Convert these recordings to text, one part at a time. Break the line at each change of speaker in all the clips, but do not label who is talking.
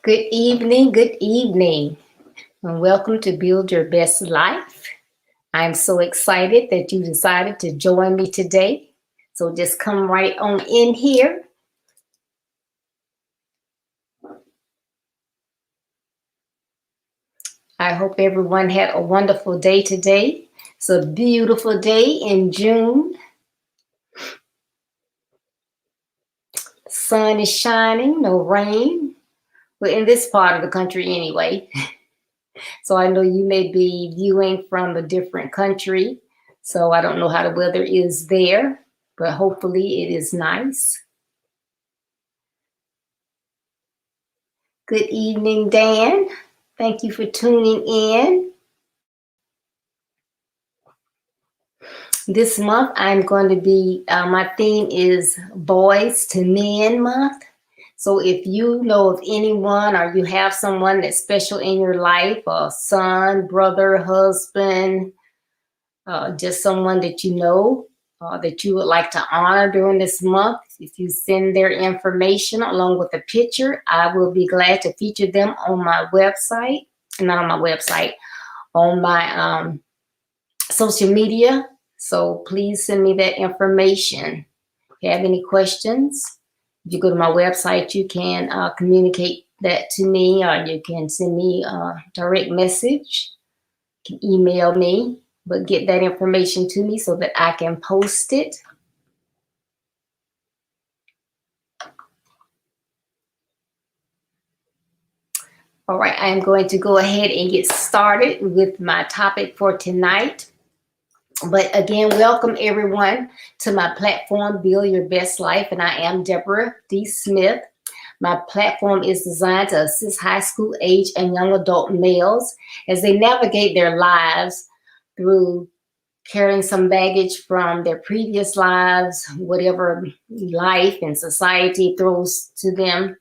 Good evening, and welcome to Build Your Best Life. I'm so excited that you decided to join me today. So just come right on in here. I hope everyone had a wonderful day today. It's a beautiful day in June. Sun is shining, no rain. Well, in this part of the country anyway. So I know you may be viewing from a different country. So I don't know how the weather is there, but hopefully it is nice. Good evening, Dan. Thank you for tuning in. This month I'm going to be, my theme is Boys to Men Month. So if you know of anyone or you have someone that's special in your life, a son, brother, husband, just someone that you know that you would like to honor during this month, if you send their information along with a picture, I will be glad to feature them on my website, not on my website, on my social media. So please send me that information. If you have any questions, if you go to my website, you can communicate that to me, or you can send me a direct message. You can email me, but get that information to me so that I can post it. All right, I'm going to go ahead and get started with my topic for tonight. But again, welcome everyone to my platform, Build Your Best Life. And I am Deborah D. Smith. My platform is designed to assist high school age and young adult males as they navigate their lives through carrying some baggage from their previous lives, whatever life and society throws to them,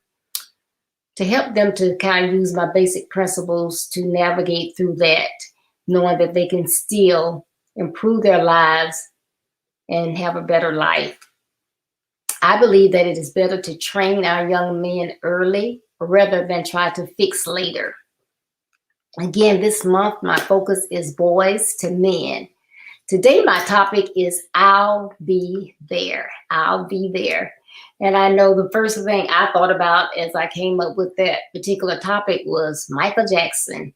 to help them to kind of use my basic principles to navigate through that, knowing that they can still improve their lives and have a better life. I believe that it is better to train our young men early rather than try to fix later. Again, this month, my focus is boys to men. Today, my topic is I'll be there. I'll be there. And I know the first thing I thought about as I came up with that particular topic was Michael Jackson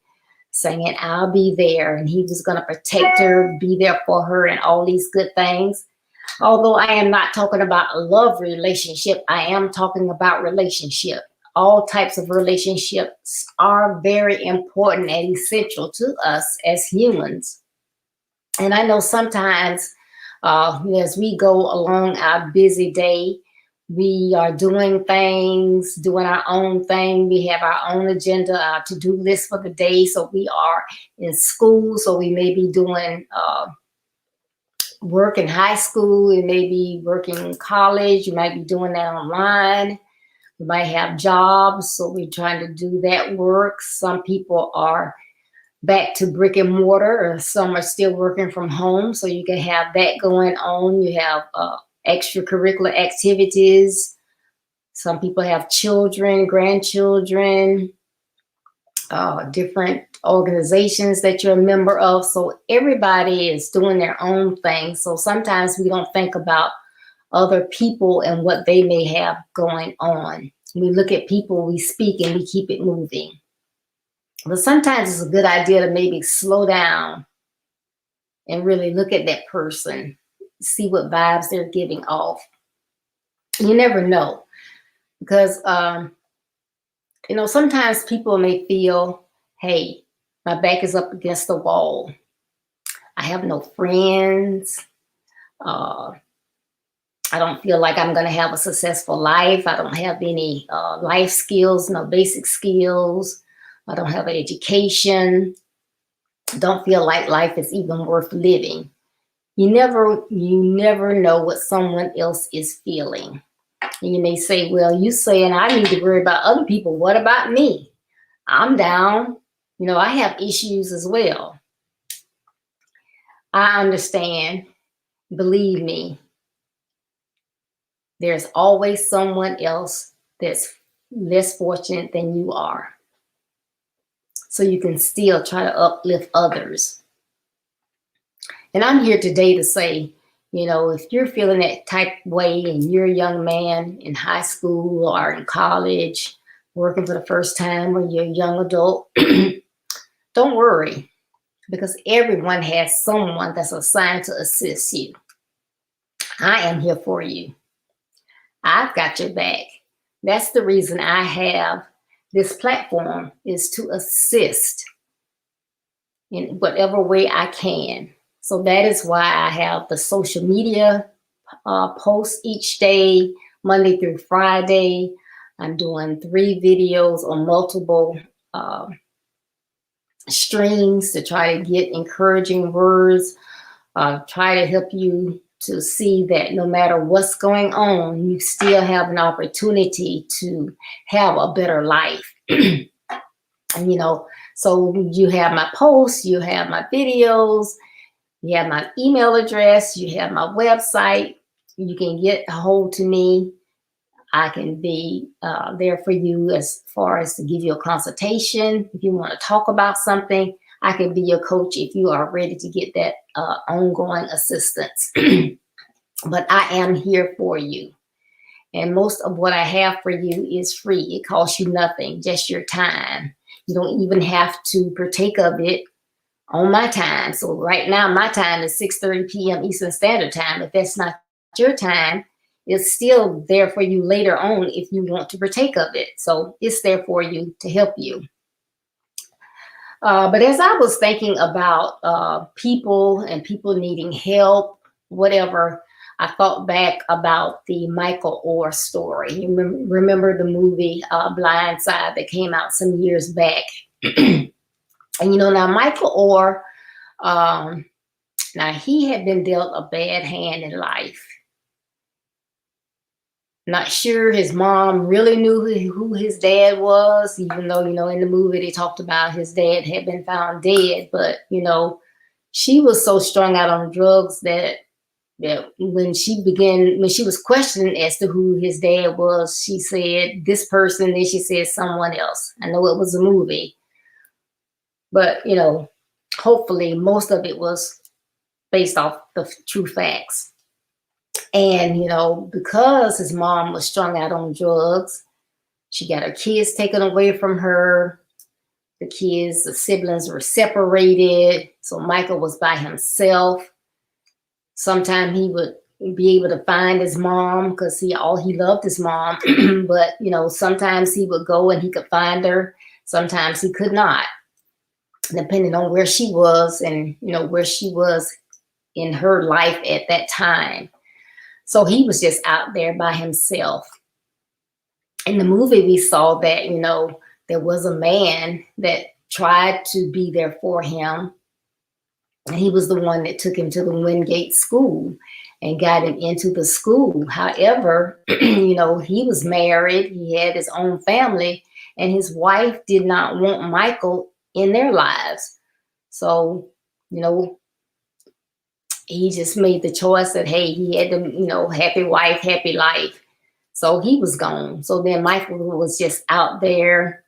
singing I'll be there, and he was going to protect her, be there for her, and all these good things. Although I am not talking about a love relationship, I am talking about relationship. All types of relationships are very important and essential to us as humans. And I know sometimes as we go along our busy day, we are doing things, doing our own thing. We have our own agenda, our to-do list for the day. So we are in school, so we may be doing work in high school. You may be working in college. You might be doing that online. You might have jobs, so we're trying to do that work. Some people are back to brick and mortar, or some are still working from home, so you can have that going on. You have extracurricular activities. Some people have children, grandchildren. different organizations that you're a member of. So everybody is doing their own thing. So sometimes we don't think about other people and what they may have going on. We look at people, we speak, and we keep it moving. But sometimes it's a good idea to maybe slow down and really look at that person, see what vibes they're giving off. You never know, because sometimes people may feel, hey, my back is up against the wall. I have no friends. I don't feel like I'm going to have a successful life. I don't have any life skills, no basic skills. I don't have an education. Don't feel like life is even worth living. You never know what someone else is feeling. And you may say, well, you saying I need to worry about other people. What about me? I'm down. I have issues as well. I understand. Believe me, there's always someone else that's less fortunate than you are. So you can still try to uplift others. And I'm here today to say, if you're feeling that type of way and you're a young man in high school or in college, working for the first time, or you're a young adult, don't worry, because everyone has someone that's assigned to assist you. I am here for you. I've got your back. That's the reason I have this platform, is to assist in whatever way I can. So that is why I have the social media posts each day, Monday through Friday. I'm doing 3 videos on multiple streams to try to get encouraging words, try to help you to see that no matter what's going on, you still have an opportunity to have a better life. And, so you have my posts, you have my videos, you have my email address, you have my website. You can get a hold to me. I can be there for you as far as to give you a consultation. If you want to talk about something, I can be your coach if you are ready to get that ongoing assistance. But I am here for you. And most of what I have for you is free. It costs you nothing, just your time. You don't even have to partake of it on my time. So right now, my time is 6:30 p.m. Eastern Standard Time. If that's not your time, it's still there for you later on if you want to partake of it. So it's there for you to help you. But as I was thinking about people and people needing help, whatever, I thought back about the Michael Orr story. You remember the movie Blind Side that came out some years back. And now Michael Orr, now he had been dealt a bad hand in life. Not sure his mom really knew who his dad was, even though, in the movie they talked about his dad had been found dead. But, she was so strung out on drugs that when she was questioned as to who his dad was, she said this person, then she said someone else. I know it was a movie, but, hopefully most of it was based off the true facts. And, because his mom was strung out on drugs, she got her kids taken away from her. The siblings were separated. So Michael was by himself. Sometimes he would be able to find his mom because he loved his mom. But, sometimes he would go and he could find her. Sometimes he could not, depending on where she was and, where she was in her life at that time. So he was just out there by himself. In the movie, we saw that, there was a man that tried to be there for him. And he was the one that took him to the Wingate School and got him into the school. However, he was married. He had his own family. And his wife did not want Michael in their lives. So, he just made the choice that, hey, he had to, happy wife, happy life. So he was gone. So then Michael was just out there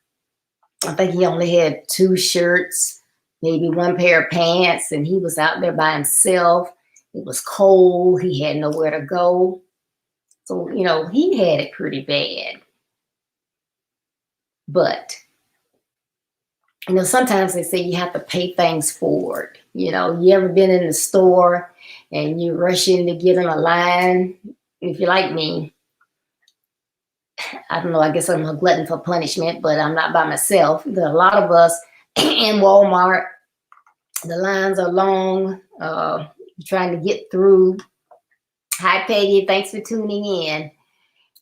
I think he only had 2 shirts, maybe 1 pair of pants, and he was out there by himself. It was cold. He had nowhere to go. So, you know, he had it pretty bad. But, you know, sometimes they say you have to pay things forward. You know, you ever been in the store and you rush in to get in a line? If you're like me, I don't know, I guess I'm a glutton for punishment, but I'm not by myself. There are a lot of us in Walmart. The lines are long, trying to get through. Hi, Peggy. Thanks for tuning in.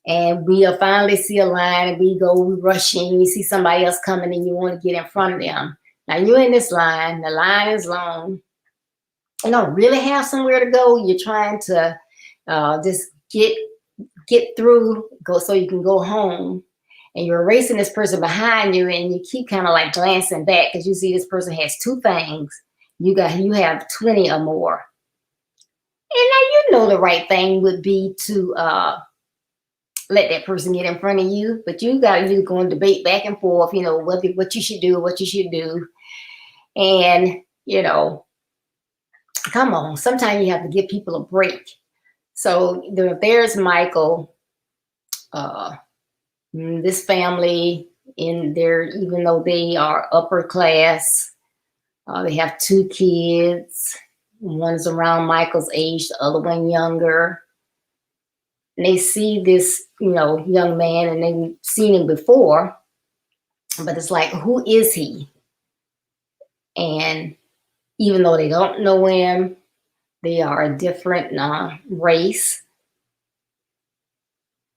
And we finally see a line and we rush in. We see somebody else coming and you want to get in front of them. Now you're in this line. The line is long. You don't really have somewhere to go. You're trying to just get through, go so you can go home. And you're racing this person behind you and you keep kind of like glancing back because you see this person has 2 things. You have 20 or more. And now you know the right thing would be to let that person get in front of you, but you go and debate back and forth, you know, what you should do. And, you know, come on, sometimes you have to give people a break. So there's Michael, this family in there, even though they are upper class, they have 2 kids. One's around Michael's age, the other one younger. And they see this, you know, young man, and they've seen him before, but it's like, who is he? And even though they don't know him, they are a different race.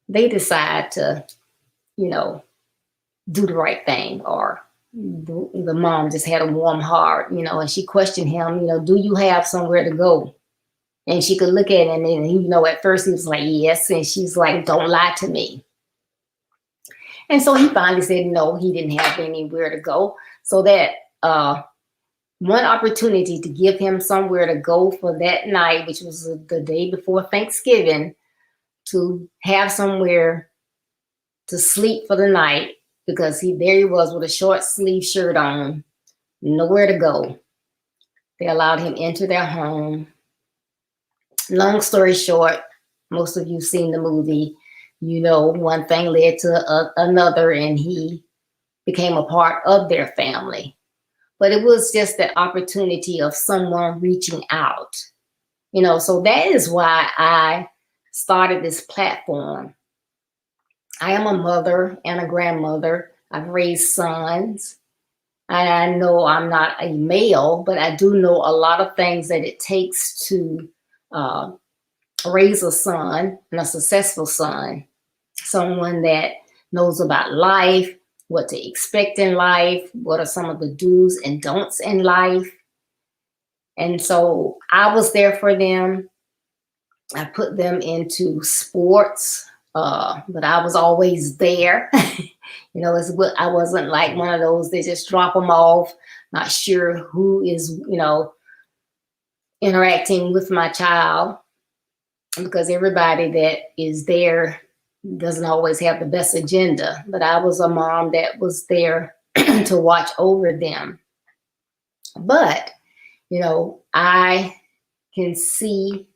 They decide to, you know, do the right thing. Or the mom just had a warm heart, you know, and she questioned him, you know, do you have somewhere to go? And she could look at him and, you know, at first he was like, yes. And she's like, don't lie to me. And so he finally said, no, he didn't have anywhere to go. So that one opportunity to give him somewhere to go for that night, which was the day before Thanksgiving, to have somewhere to sleep for the night, because there he was with a short sleeve shirt on, nowhere to go. They allowed him into their home. Long story short, most of you seen the movie, you know, one thing led to another, and he became a part of their family. But it was just the opportunity of someone reaching out, you know. So that is why I started this platform. I am a mother and a grandmother. I've raised sons. And I know I'm not a male, but I do know a lot of things that it takes to raise a son, and a successful son, someone that knows about life, what to expect in life, what are some of the do's and don'ts in life. And so I was there for them. I put them into sports, but I was always there. You know, I wasn't like one of those that just drop them off, not sure who is, you know, interacting with my child, because everybody that is there doesn't always have the best agenda. But I was a mom that was there to watch over them. But, you know, I can see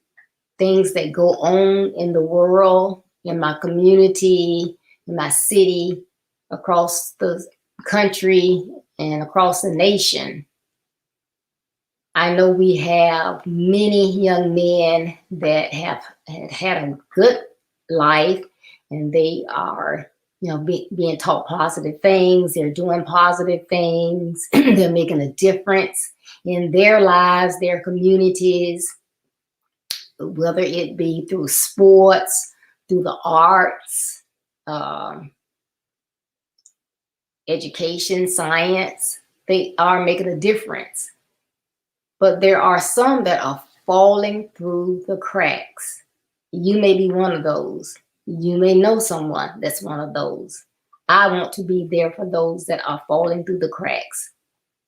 things that go on in the world, in my community, in my city, across the country, and across the nation. I know we have many young men that have had a good life, and they are, you know, being taught positive things. They're doing positive things. They're making a difference in their lives, their communities, whether it be through sports, through the arts, education, science. They are making a difference. But there are some that are falling through the cracks. You may be one of those. You may know someone that's one of those. I want to be there for those that are falling through the cracks.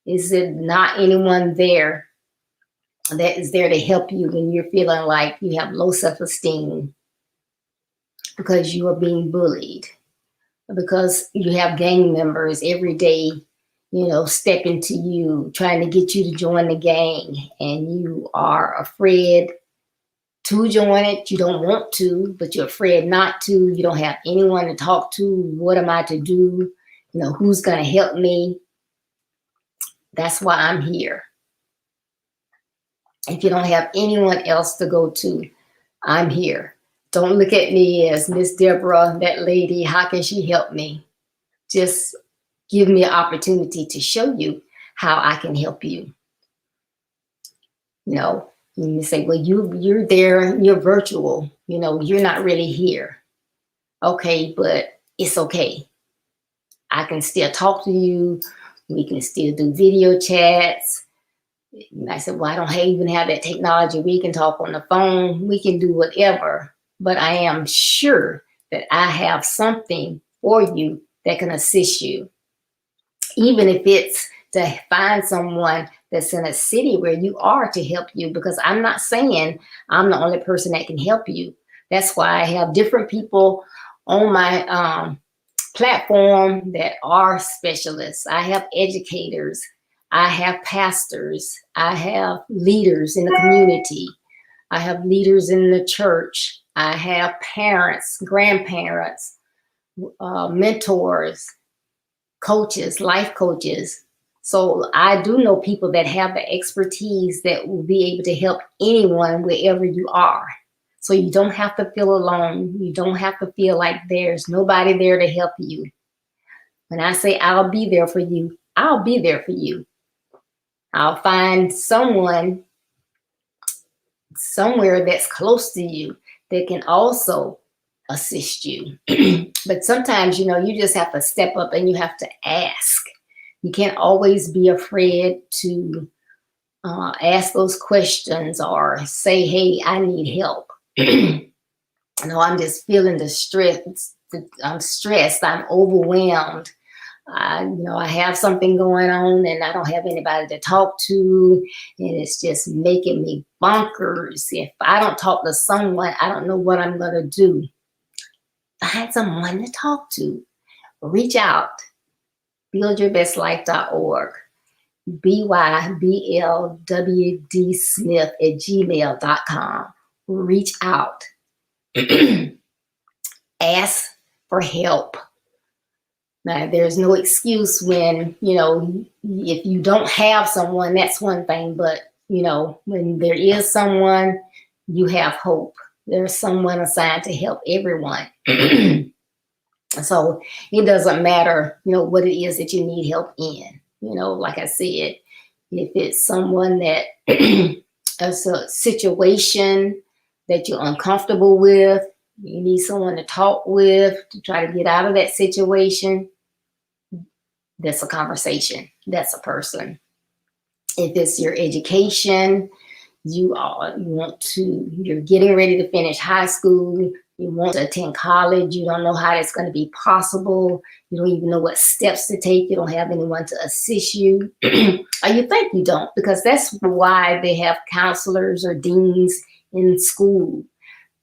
Is it not anyone there that is there to help you when you're feeling like you have low self-esteem because you are being bullied? because you have gang members every day, stepping to you, trying to get you to join the gang, and you are afraid to join it. You don't want to, but you're afraid not to. You don't have anyone to talk to. What am I to do? Who's going to help me? That's why I'm here. If you don't have anyone else to go to, I'm here. Don't look at me as Miss Deborah, that lady. How can she help me? Just give me an opportunity to show you how I can help you. You say, well, you're there, you're virtual, you're not really here. Okay, but it's okay. I can still talk to you. We can still do video chats. I said, well, I don't even have that technology. We can talk on the phone. We can do whatever. But I am sure that I have something for you that can assist you. Even if it's to find someone that's in a city where you are to help you, because I'm not saying I'm the only person that can help you. That's why I have different people on my platform that are specialists. I have educators. I have pastors. I have leaders in the community. I have leaders in the church. I have parents, grandparents, mentors, coaches, life coaches. So I do know people that have the expertise that will be able to help anyone wherever you are. So you don't have to feel alone. You don't have to feel like there's nobody there to help you. When I say I'll be there for you, I'll be there for you. I'll find someone somewhere that's close to you that can also assist you. But sometimes, you just have to step up and you have to ask. You can't always be afraid to ask those questions or say, hey, I need help. I'm just feeling the stress. I'm stressed. I'm overwhelmed. I have something going on and I don't have anybody to talk to, and it's just making me bonkers. If I don't talk to someone, I don't know what I'm going to do. Find someone to talk to. Reach out. BuildYourBestLife.org. BYBLWDSmith@gmail.com. Reach out. Ask for help. Now, there's no excuse when, if you don't have someone, that's one thing. But, when there is someone, you have hope. There's someone assigned to help everyone. So it doesn't matter, what it is that you need help in. Like I said, if it's someone that is a situation that you're uncomfortable with, you need someone to talk with to try to get out of that situation, that's a conversation. That's a person. If it's your education, you're getting ready to finish high school, you want to attend college, you don't know how that's going to be possible, you don't even know what steps to take, you don't have anyone to assist you, or you think you don't, because that's why they have counselors or deans in school.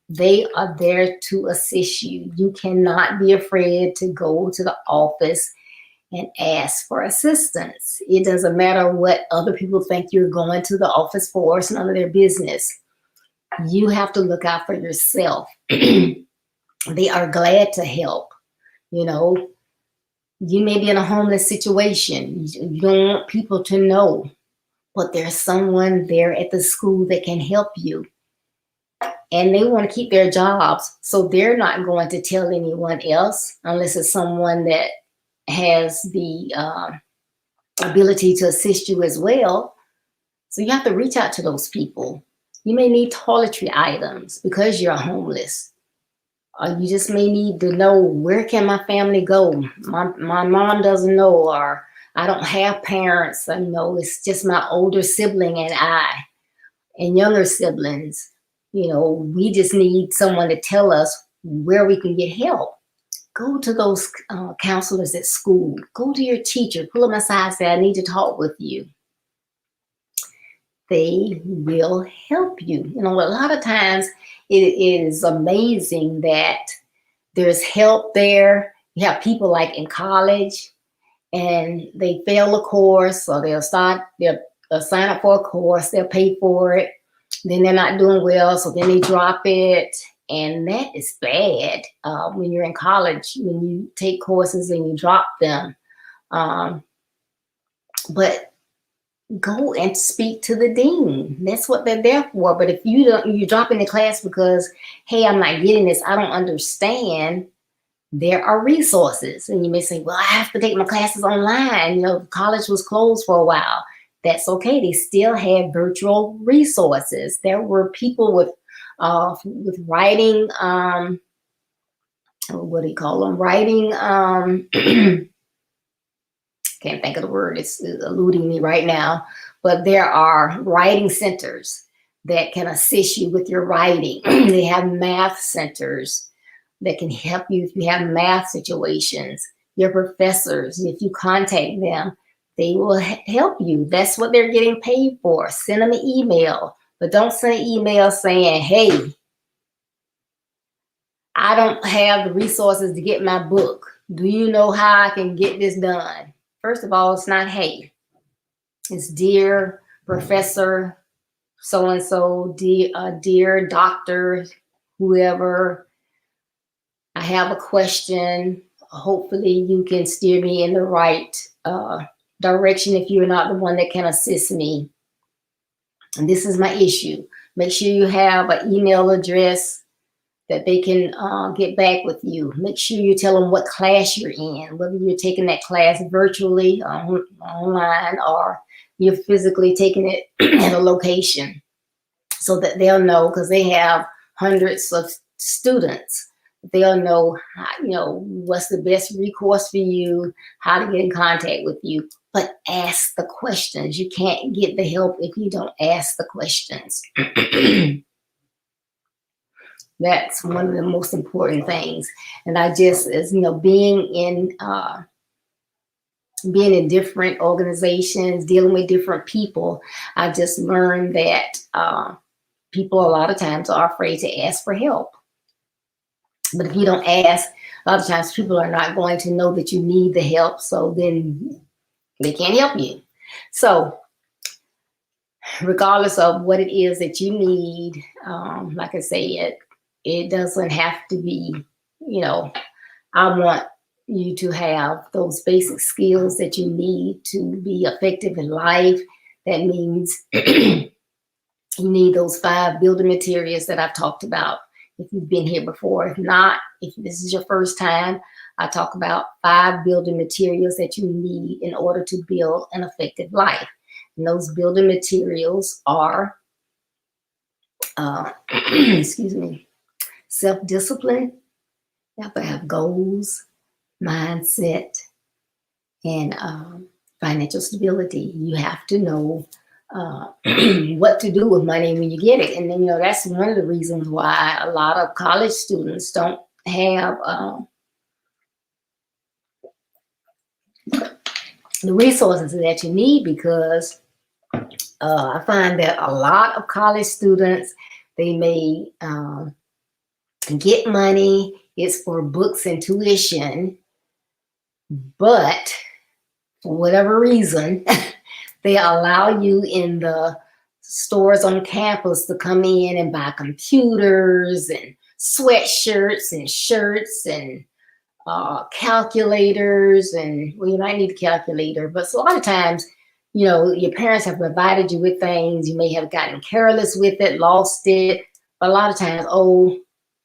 They are there to assist you. You cannot be afraid to go to the office and ask for assistance. It doesn't matter what other people think you're going to the office for. It's none of their business. You have to look out for yourself. They are glad to help. You may be in a homeless situation. You don't want people to know, but there's someone there at the school that can help you. And they want to keep their jobs, so they're not going to tell anyone else unless it's someone that has the ability to assist you as well. So you have to reach out to those people. You may need toiletry items because you're homeless. Or you just may need to know, where can my family go? My mom doesn't know, or I don't have parents. I know it's just my older sibling and I, and younger siblings. We just need someone to tell us where we can get help. Go to those counselors at school. Go to your teacher. Pull them aside and say, I need to talk with you. They will help you. A lot of times it is amazing that there's help there. You have people like in college and they fail a course, so they'll sign up for a course, they'll pay for it, then they're not doing well, so then they drop it. And that is bad when you're in college, when you take courses and you drop them. But go and speak to the dean. That's what they're there for. But if you're dropping the class because, hey, I'm not getting this, I don't understand, there are resources. And you may say, well, I have to take my classes online. You know, college was closed for a while. That's okay. They still had virtual resources. There were people with writing, what do you call them? Writing, can't think of the word. It's eluding me right now. But there are writing centers that can assist you with your writing. They have math centers that can help you if you have math situations. Your professors, if you contact them, they will help you. That's what they're getting paid for. Send them an email, but don't send an email saying, hey, I don't have the resources to get my book. Do you know how I can get this done? First of all, it's not hey. It's dear Professor so-and-so, dear doctor, whoever. I have a question. Hopefully you can steer me in the right direction if you're not the one that can assist me. And this is my issue. Make sure you have an email address that they can get back with you. Make sure you tell them what class you're in, whether you're taking that class virtually, online, or you're physically taking it at a location, so that they'll know, because they have hundreds of students. They'll know, what's the best recourse for you, how to get in contact with you. But ask the questions. You can't get the help if you don't ask the questions. That's one of the most important things. And I just, as being in different organizations, dealing with different people, I just learned that people a lot of times are afraid to ask for help. But if you don't ask, a lot of times people are not going to know that you need the help, so then they can't help you. So regardless of what it is that you need, like I say, it doesn't have to be, I want you to have those basic skills that you need to be effective in life. That means you need those 5 building materials that I've talked about. If you've been here before, if not, if this is your first time, I talk about 5 building materials that you need in order to build an effective life. And those building materials are, excuse me, self-discipline. You have to have goals, mindset, and financial stability. You have to know what to do with money when you get it. And then, that's one of the reasons why a lot of college students don't have the resources that you need, because I find that a lot of college students, they may get money, it's for books and tuition, but for whatever reason, they allow you in the stores on campus to come in and buy computers and sweatshirts and shirts and calculators. And, well, you might need a calculator, but a lot of times, your parents have provided you with things. You may have gotten careless with it, lost it. But a lot of times,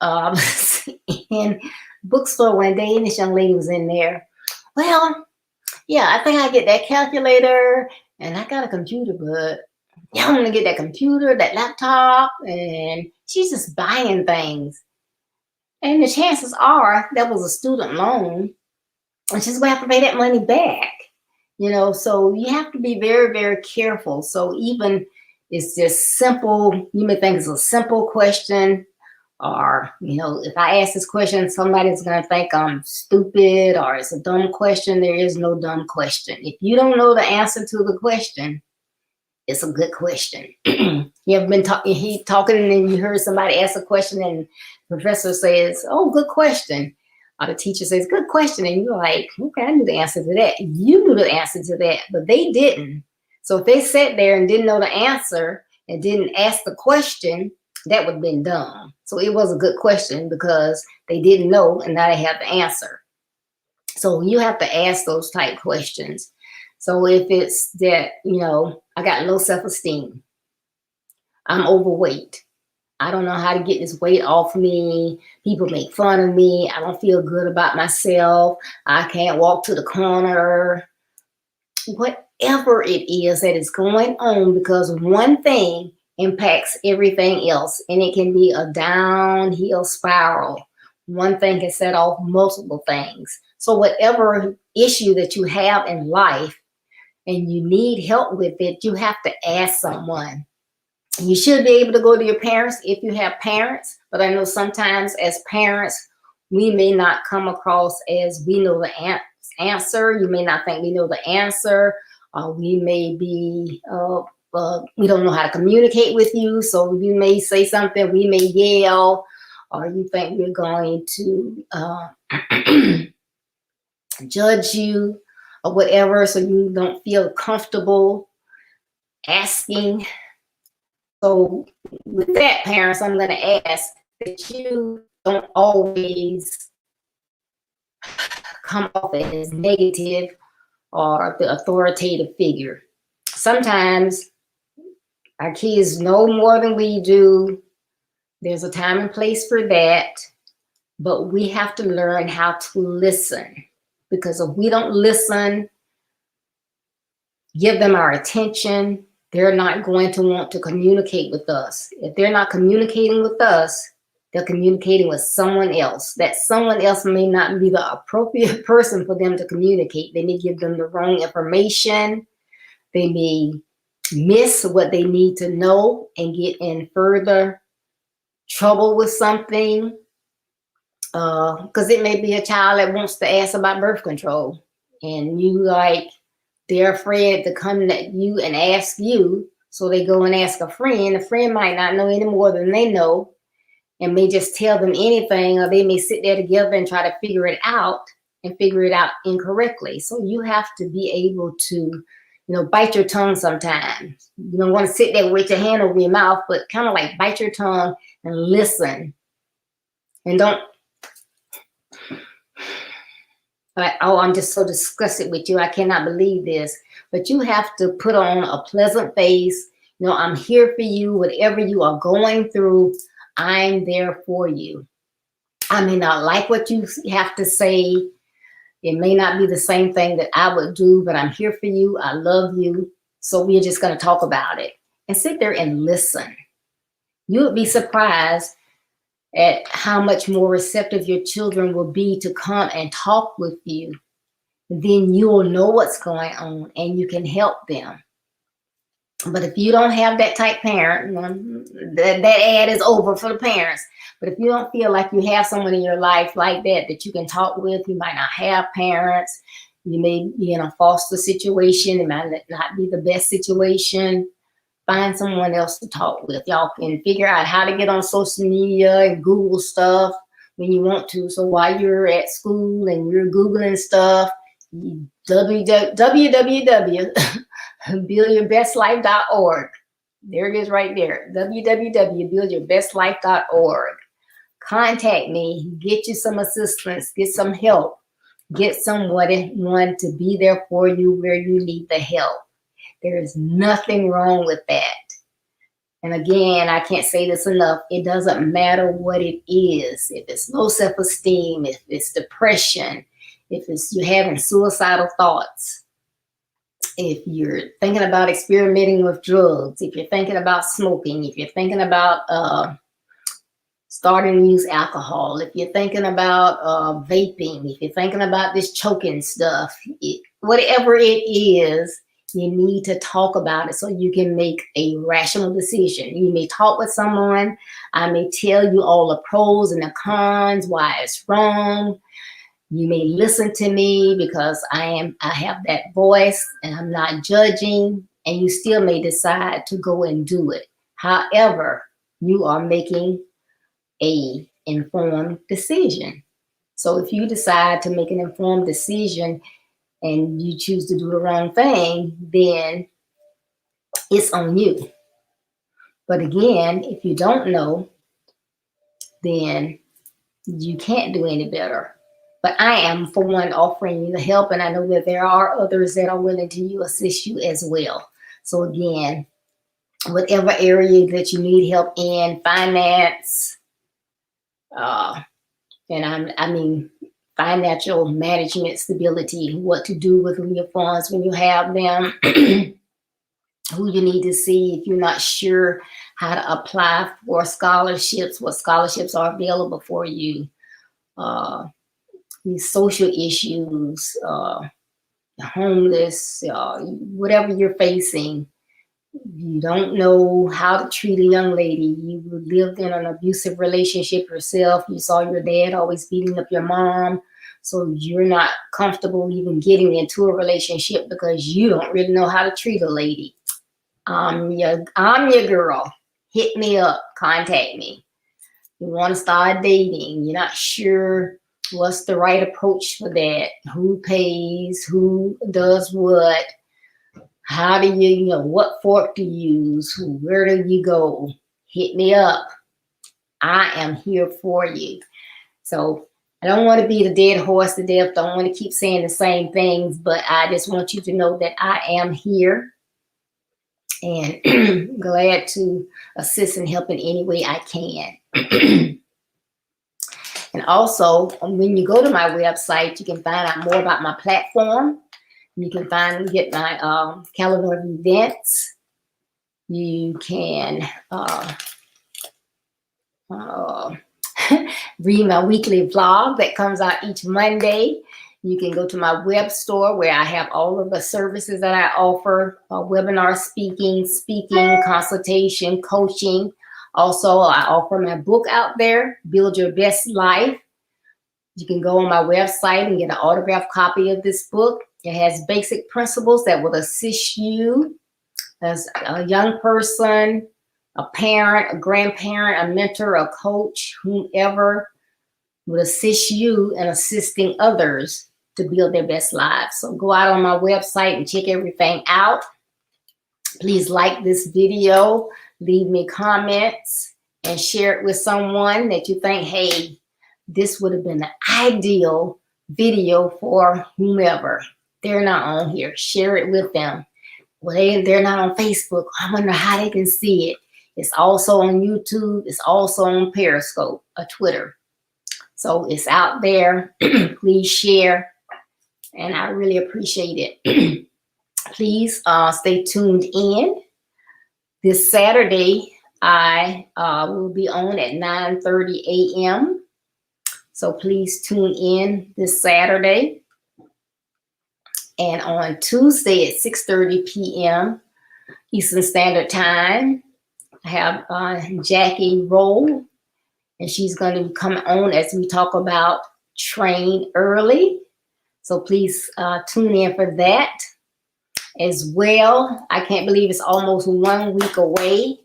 I was in bookstore one day and this young lady was in there. Well, yeah, I think I get that calculator and I got a computer, but yeah, I'm gonna get that computer, that laptop, and she's just buying things. And the chances are that was a student loan, and she's gonna have to pay that money back. So you have to be very, very careful. So even it's just simple, you may think it's a simple question, or, if I ask this question, somebody's going to think I'm stupid or it's a dumb question. There is no dumb question. If you don't know the answer to the question, it's a good question. You ever been talking and then you heard somebody ask a question and the professor says, oh, good question. or the teacher says, good question. And you're like, okay, I knew the answer to that. You knew the answer to that, but they didn't. So if they sat there and didn't know the answer and didn't ask the question, that would have been dumb. So it was a good question because they didn't know and now they have the answer. So you have to ask those type questions. So if it's that, you know, I got low self-esteem, I'm overweight, I don't know how to get this weight off me, people make fun of me, I don't feel good about myself, I can't walk to the corner, whatever it is that is going on, because one thing impacts everything else, and it can be a downhill spiral. One thing can set off multiple things. So whatever issue that you have in life and you need help with it, you have to ask someone. You should be able to go to your parents if you have parents, but I know sometimes as parents, we may not come across as we know the answer. You may not think we know the answer. We may be, we don't know how to communicate with you. So you may say something, we may yell, or you think we're going to judge you or whatever. So you don't feel comfortable asking. So with that, parents, I'm going to ask that you don't always come off as negative or the authoritative figure. Sometimes our kids know more than we do. There's a time and place for that, but we have to learn how to listen, because if we don't listen, give them our attention, they're not going to want to communicate with us. If they're not communicating with us, they're communicating with someone else. That someone else may not be the appropriate person for them to communicate. They may give them the wrong information. They may miss what they need to know and get in further trouble with something. Because it may be a child that wants to ask about birth control, and you like, they're afraid to come to you and ask you, so they go and ask a friend. A friend might not know any more than they know and may just tell them anything, or they may sit there together and try to figure it out and figure it out incorrectly. So you have to be able to, you know, bite your tongue sometimes. You don't want to sit there with your hand over your mouth, but kind of like bite your tongue and listen. And don't, like, oh, I'm just so disgusted with you, I cannot believe this. But you have to put on a pleasant face. You know, I'm here for you, whatever you are going through, I'm there for you. I may not like what you have to say. It may not be the same thing that I would do, but I'm here for you. I love you. So we're just going to talk about it and sit there and listen. You would be surprised at how much more receptive your children will be to come and talk with you. Then you will know what's going on and you can help them. But if you don't have that type parent, that ad is over for the parents. But if you don't feel like you have someone in your life like that you can talk with, you might not have parents, you may be in a foster situation, it might not be the best situation, find someone else to talk with. Y'all can figure out how to get on social media and Google stuff when you want to. So while you're at school and you're Googling stuff, www.buildyourbestlife.org. There it is right there. www.buildyourbestlife.org. Contact me, get you some assistance, get some help, get someone to be there for you where you need the help. There is nothing wrong with that. And again, I can't say this enough. It doesn't matter what it is. If it's low self-esteem, if it's depression, if it's you having suicidal thoughts, if you're thinking about experimenting with drugs, if you're thinking about smoking, if you're thinking about starting to use alcohol, if you're thinking about vaping, if you're thinking about this choking stuff, whatever it is, you need to talk about it so you can make a rational decision. You may talk with someone. I may tell you all the pros and the cons, why it's wrong. You may listen to me because I have that voice and I'm not judging, and you still may decide to go and do it. However, you are making a informed decision. So if you decide to make an informed decision and you choose to do the wrong thing, then it's on you. But again, if you don't know, then you can't do any better. But I am, for one, offering you the help, and I know that there are others that are willing to assist you as well. So again, whatever area that you need help in, finance, I mean financial management, stability, what to do with your funds when you have them, who you need to see if you're not sure how to apply for scholarships, what scholarships are available for you, these social issues, homeless, whatever you're facing. You don't know how to treat a young lady. You lived in an abusive relationship yourself. You saw your dad always beating up your mom. So you're not comfortable even getting into a relationship because you don't really know how to treat a lady. I'm your girl. Hit me up. Contact me. You want to start dating. You're not sure what's the right approach for that. Who pays? Who does what? How do you, what fork to use? Where do you go? Hit me up. I am here for you. So I don't want to be the dead horse to death. Don't want to keep saying the same things, but I just want you to know that I am here and glad to assist and help in any way I can. And also, when you go to my website, you can find out more about my platform. You can get my calendar of events. You can read my weekly vlog that comes out each Monday. You can go to my web store where I have all of the services that I offer, webinar speaking, consultation, coaching. Also, I offer my book out there, Build Your Best Life. You can go on my website and get an autographed copy of this book. It has basic principles that will assist you as a young person, a parent, a grandparent, a mentor, a coach, whomever would assist you in assisting others to build their best lives. So go out on my website and check everything out. Please like this video, leave me comments, and share it with someone that you think, hey, this would have been the ideal video for whomever. They're not on here. Share it with them. Well, they're not on Facebook. I wonder how they can see it. It's also on YouTube. It's also on Periscope or Twitter. So it's out there. Please share. And I really appreciate it. Please stay tuned in. This Saturday, I will be on at 9:30 a.m. So please tune in this Saturday. And on Tuesday at 6:30 p.m. Eastern Standard Time, I have Jackie Roll, and she's going to come on as we talk about train early. So please tune in for that as well. I can't believe it's almost 1 week away.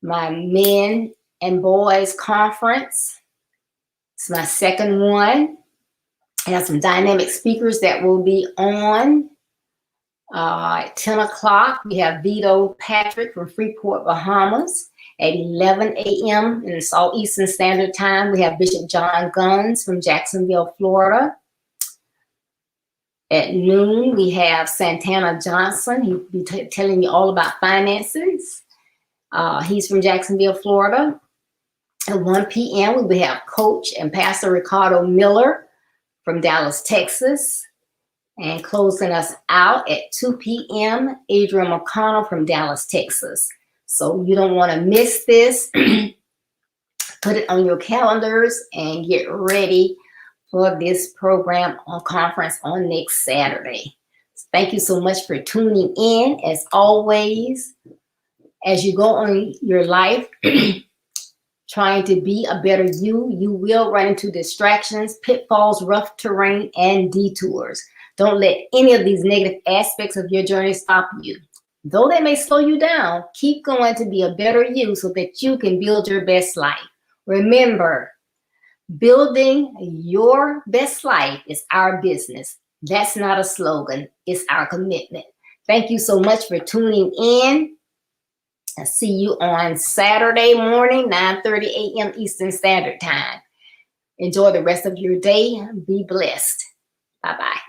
My men and boys conference. It's my second one. I have some dynamic speakers that will be on at 10 o'clock. We have Vito Patrick from Freeport, Bahamas at 11 a.m. in South Eastern Standard Time. We have Bishop John Guns from Jacksonville, Florida. At noon, we have Santana Johnson. He'll be telling you all about finances. He's from Jacksonville, Florida. At 1 p.m., we have Coach and Pastor Ricardo Miller from Dallas, Texas. And closing us out at 2 p.m., Adrian McConnell from Dallas, Texas. So you don't want to miss this. Put it on your calendars and get ready for this program on conference on next Saturday. Thank you so much for tuning in. As always, as you go on your life, trying to be a better you, you will run into distractions, pitfalls, rough terrain, and detours. Don't let any of these negative aspects of your journey stop you. Though they may slow you down, keep going to be a better you so that you can build your best life. Remember, Building your best life is our business. That's not a slogan. It's our commitment. Thank you so much for tuning in. I'll see you on Saturday morning, 9:30 a.m. Eastern Standard Time. Enjoy the rest of your day. Be blessed. Bye-bye.